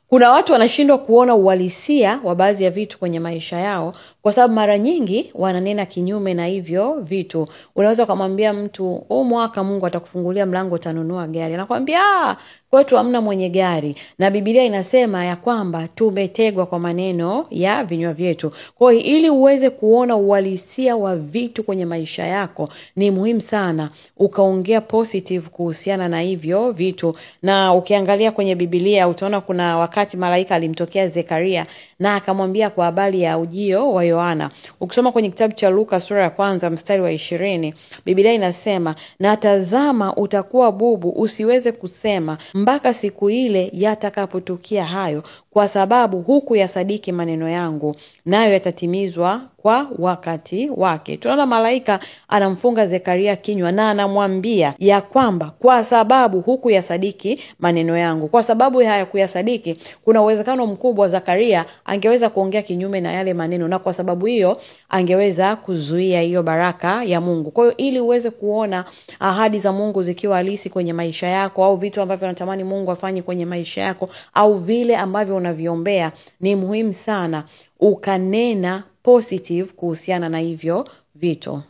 Kuna watu wanashindwa kuona uhalisia wa baadhi ya vitu kwenye maisha yao kwa sababu mara nyingi wananena kinyume na hivyo vitu. Unaweza kumwambia mtu, "Huu mwaka Mungu atakufungulia mlango utanunua gari." Anakuambia, kwetu hamna mwenye gari." Na Biblia inasema ya kwamba tumetegwa kwa maneno ya vinywa vyetu. Kwa hiyo ili uweze kuona uhalisia wa vitu kwenye maisha yako, ni muhimu sana ukaongea positive kuhusiana na hivyo vitu. Na ukiangalia kwenye Biblia utaona kuna wakati malaika alimtokea Zekaria na akamwambia kwa habari ya ujio wa Yohana. Ukisoma kwenye kitabu cha Luka sura ya 1 mstari wa 20, Biblia inasema, "Na tazama utakuwa bubu, usiweze kusema mpaka siku ile yatakapotukia hayo, kwa sababu hukuyasadiki maneno yangu, nayo yatatimizwa kwa wakati wake." Tunaona malaika anamfunga Zekaria kinywa na anamwambia ya kwamba kwa sababu hukuyasadiki maneno yangu. Kwa sababu hayakuyasadiki, kuna uwezekano mkubwa Zekaria angeweza kuongea kinyume na yale maneno, na kwa sababu hiyo angeweza kuzuia hiyo baraka ya Mungu. Kwa hiyo ili uweze kuona ahadi za Mungu zikiwa halisi kwenye maisha yako, au vitu ambavyo unatamani Mungu afanye kwenye maisha yako, au vile ambavyo unaviombea, ni muhimu sana ukanena positive kuhusiana na hivyo vitu.